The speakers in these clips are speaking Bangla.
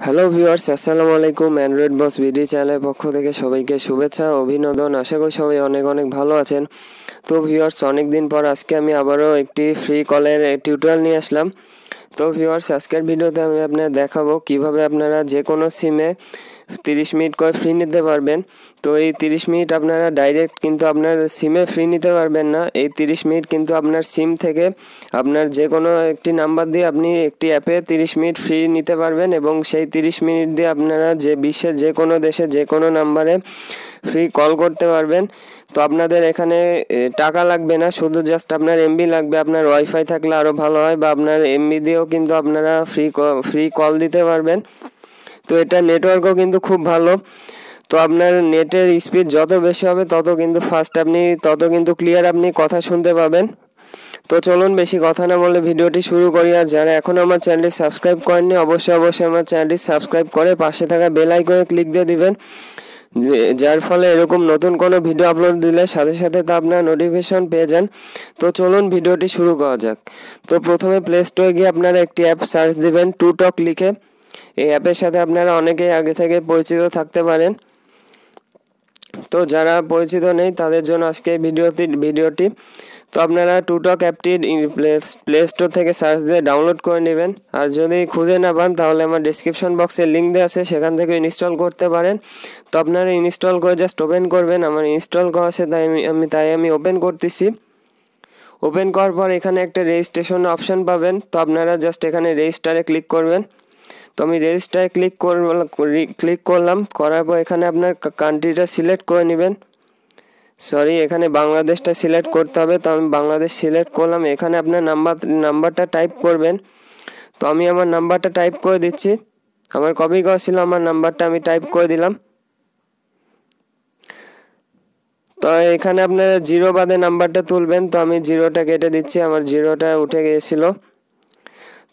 হ্যালো ভিউয়ার্স, আসসালামু আলাইকুম। অ্যান্ড্রয়েড বস বিডি চ্যানেলের পক্ষ থেকে সবাইকে শুভেচ্ছা অভিনন্দন। আশা করি সবাই অনেক অনেক ভালো আছেন। তো ভিউয়ার্স, অনেক দিন পর আজকে আমি আবারও একটি ফ্রি কলের টিউটোরিয়াল নিয়ে আসলাম। তো ভিউয়ার্স, আজকের ভিডিওতে আমি আপনাদের দেখাবো কিভাবে আপনারা যে কোনো সিমে 30 মিনিট করে ফ্রি নিতে পারবেন। তো এই 30 মিনিট আপনারা ডাইরেক্ট কিন্তু আপনার সিমে ফ্রি নিতে পারবেন না। এই 30 মিনিট কিন্তু আপনার সিম থেকে আপনার যে কোনো একটি নাম্বার দিয়ে আপনি একটি অ্যাপে 30 মিনিট ফ্রি নিতে পারবেন এবং সেই 30 মিনিট দিয়ে আপনারা বিশ্বের যে কোনো দেশে যে কোনো নাম্বারে ফ্রি কল করতে পারবেন। তো আপনাদের এখানে টাকা লাগবে না, শুধু জাস্ট আপনার এমবি লাগবে। আপনার ওয়াইফাই থাকলে আরও ভালো হয়, বা আপনার এমবি দিয়েও কিন্তু আপনারা ফ্রি কল দিতে পারবেন। তো এটা নেটওয়ার্কও কিন্তু খুব ভালো। তো আপনার নেটের স্পিড যত বেশি হবে তত কিন্তু ফাস্ট তত কিন্তু ক্লিয়ার আপনি কথা শুনতে পাবেন। তো চলুন বেশি কথা না বলে ভিডিওটি শুরু করি। আর যারা এখনও আমার চ্যানেলটি সাবস্ক্রাইব করেননি অবশ্যই আমার চ্যানেলটি সাবস্ক্রাইব করে পাশে থাকা বেল আইকনে ক্লিক দিয়ে দিবেন, যার ফলে এরকম নতুন কোনো ভিডিও আপলোড দিলে সাথে সাথে তা আপনার নোটিফিকেশন পেয়ে যান। তো চলুন ভিডিওটি শুরু করা যাক। তো প্রথমে প্লে স্টোরে গিয়ে আপনারা একটি অ্যাপ সার্চ দিবেন, টুটক লিখে। এই অ্যাপের সাথে আপনারা অনেকেই আগে থেকে পরিচিত থাকতে পারেন। তো যারা পরিচিত নেই তাদের জন্য আজকে ভিডিওটি। তো আপনারা টুটক অ্যাপটি প্লে স্টোর থেকে সার্চ দিয়ে ডাউনলোড করে নেবেন। আর যদি খুঁজে না পান তাহলে আমার ডিসক্রিপশন বক্সে লিঙ্ক দেওয়া আছে, সেখান থেকে ইনস্টল করতে পারেন। তো আপনারা ইনস্টল করে জাস্ট ওপেন করবেন। আমার ইনস্টল করা আছে, তাই আমি ওপেন করতেছি। ওপেন করার পর এখানে একটা রেজিস্ট্রেশন অপশান পাবেন। তো আপনারা জাস্ট এখানে রেজিস্টারে ক্লিক করবেন। তো আমি রেজিস্টারে ক্লিক করলাম। করার পর এখানে আপনার কান্ট্রিটা সিলেক্ট করে নেবেন। এখানে বাংলাদেশটা সিলেক্ট করতে হবে। তো আমি বাংলাদেশ সিলেক্ট করলাম। এখানে আপনার নাম্বারটা টাইপ করবেন। তো আমি আমার নাম্বারটা টাইপ করে দিচ্ছি। আমার কপি করা ছিল, আমার নাম্বারটা আমি টাইপ করে দিলাম। তো এখানে আপনারা জিরো বাদে নাম্বারটা তুলবেন। তো আমি জিরোটা কেটে দিচ্ছি, আমার জিরোটা উঠে গিয়েছিল।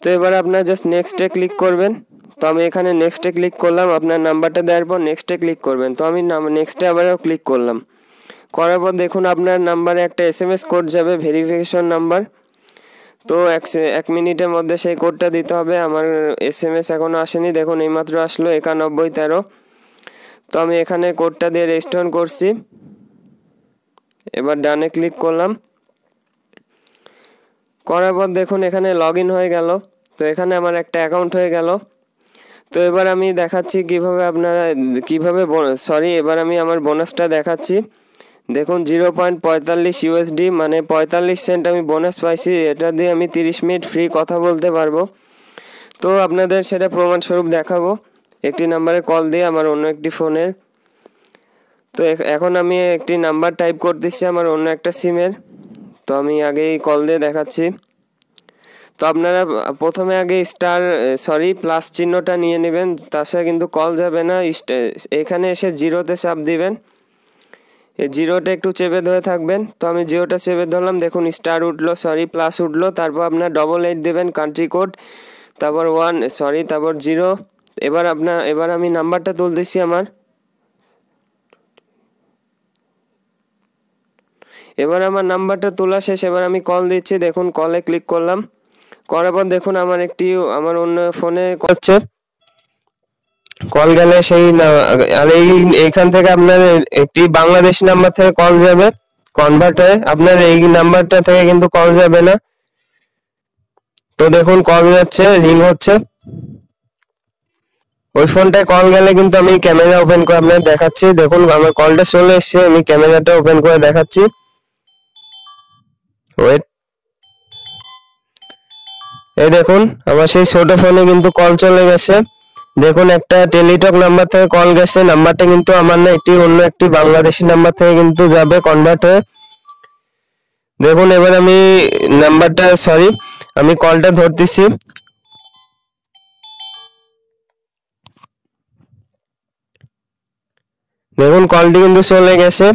তো এবার আপনার জাস্ট নেক্সটে ক্লিক করবেন। তো আমি এখানে নেক্সটে ক্লিক করলাম। আপনার নাম্বারটা দেওয়ার পর নেক্সটে ক্লিক করবেন। তো আমি নেক্সটে আবারও ক্লিক করলাম। করার পর দেখুন আপনার নাম্বারে একটা SMS কোড যাবে, ভেরিফিকেশন নাম্বার। তো এক মিনিটের মধ্যে সেই কোডটা দিতে হবে। আমার SMS এখনও আসেনি, দেখুন এইমাত্র আসলো 9113। তো আমি এখানে কোডটা দিয়ে রেজিস্ট্রেশন করছি। এবার ডানে ক্লিক করলাম। করার পর দেখুন এখানে লগ ইন হয়ে গেল। তো এখানে আমার একটা অ্যাকাউন্ট হয়ে গেল। তো এবার আমি দেখাচ্ছি এবার আমি আমার বোনাসটা দেখাচ্ছি। দেখুন 0.45 USD, মানে 45 সেন্ট আমি বোনাস পাইছি। এটা দিয়ে আমি 30 মিনিট ফ্রি কথা বলতে পারবো। তো আপনাদের সেটা প্রমাণস্বরূপ দেখাবো একটি নাম্বারে কল দিয়ে আমার অন্য একটি ফোনের। তো এখন আমি একটি নাম্বার টাইপ করতেছি আমার অন্য একটা সিমের। তো আমি আগেই কল দিয়ে দেখাচ্ছি। তো আপনারা প্রথমে আগে প্লাস চিহ্নটা নিয়ে নেবেন, তাছাড়া কিন্তু কল যাবে না। এখানে এসে জিরোতে চাপ দিবেন। এই জিরোটা একটু চেপে ধরে থাকবেন। তো আমি জিরোটা চেপে ধরলাম, দেখুন প্লাস উঠলো। তারপর আপনার 88 দেবেন কান্ট্রি কোড, তারপর তারপর 0। এবার আমি নাম্বারটা তুলতেছি আমার। এবার আমার নাম্বারটা তোলা শেষ। এবার আমি কল দিচ্ছি। দেখুন কলে ক্লিক করলাম। করার পর দেখুন আমার অন্য ফোনে কল গেলে এইখান থেকে আপনার একটি বাংলাদেশ নাম্বার থেকে কল যাবে, কনভার্ট হয়ে আপনার এই নাম্বারটা থেকে কিন্তু কল যাবে না। তো দেখুন কল যাচ্ছে, রিং হচ্ছে। ওই ফোনটায় কল গেলে কিন্তু আমি ক্যামেরা ওপেন করে আপনাদের দেখাচ্ছি। দেখুন আমার কলটা চলে এসছে, আমি ক্যামেরাটা ওপেন করে দেখাচ্ছি। ওয়েট, এই দেখুন আমার সেই ছোট ফোনে কিন্তু কল চলে গেছে। দেখুন একটা টেলিটক নাম্বার থেকে কল গেছে। নাম্বারটা কিন্তু আমার না, অন্য একটি বাংলাদেশি নাম্বার থেকে কিন্তু যাবে কনভার্ট হয়ে। দেখুন এবার আমি কলটা ধরতেছি। দেখুন কলটি কিন্তু চলে গেছে।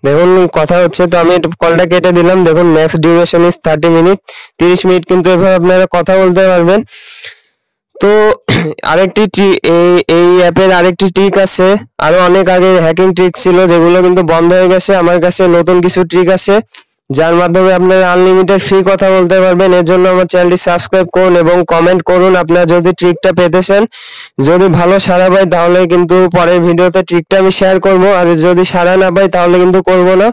দেখুন কথা হচ্ছে। তো আমি কলটা কেটে দিলাম। দেখুন max duration is 30 minute. 30 minute কিন্তু এভাবে আপনারা কথা বলতে পারবেন। তো এই অ্যাপের আরেকটি ট্রিক আছে। আরো অনেক আগে হ্যাকিং ট্রিক ছিল যেগুলো কিন্তু বন্ধ হয়ে গেছে। আমার কাছে নতুন কিছু ট্রিক আছে, যার মাধ্যমে আপনারা আনলিমিটেড ফ্রি কথা বলতে পারবেন। এর জন্য আমার চ্যানেলটি সাবস্ক্রাইব করুন এবং কমেন্ট করুন আপনারা যদি ট্রিকটা পেতে চান। যদি ভালো সাড়া পাই তাহলে কিন্তু পরের ভিডিওতে ট্রিকটা আমি শেয়ার করব, আর যদি সাড়া না পাই তাহলে কিন্তু করব না।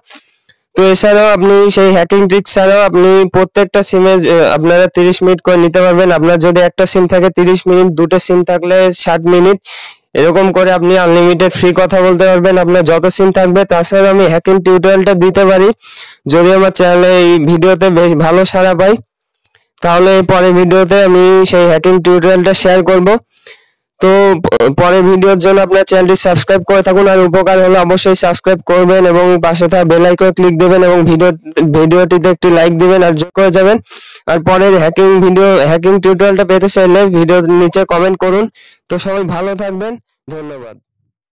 তো এছাড়াও আপনি সেই হ্যাকিং ট্রিক ছাড়াও আপনি প্রত্যেকটা সিমে আপনারা 30 মিনিট করে নিতে পারবেন। আপনার যদি একটা সিম থাকে 30 মিনিট, দুটো সিম থাকলে 60 মিনিট, এরকম করে আপনি আনলিমিটেড ফ্রি কথা বলতে পারবেন আপনার যত সিম থাকবে। তাছাড়া আমি হ্যাকিং টিউটোরিয়ালটা দিতে পারি যদি আমার চ্যানেলে এই ভিডিওতে বেশ ভালো সাড়া পাই, তাহলে পরের ভিডিওতে আমি সেই হ্যাকিং টিউটোরিয়ালটা শেয়ার করব। তো পরের ভিডিওর জন্য আপনার চ্যানেলটি সাবস্ক্রাইব করে থাকুন, আর উপকার হলে অবশ্যই সাবস্ক্রাইব করবেন এবং পাশে থাকা বেল আইকনে ক্লিক দেবেন এবং ভিডিওটিতে একটি লাইক দিবেন আর যোগ করে যাবেন। আর পরের হ্যাকিং টিউটোরিয়ালটা পেতে চাইলে ভিডিওর নিচে কমেন্ট করুন। তো সবাই ভালো থাকবেন, ধন্যবাদ।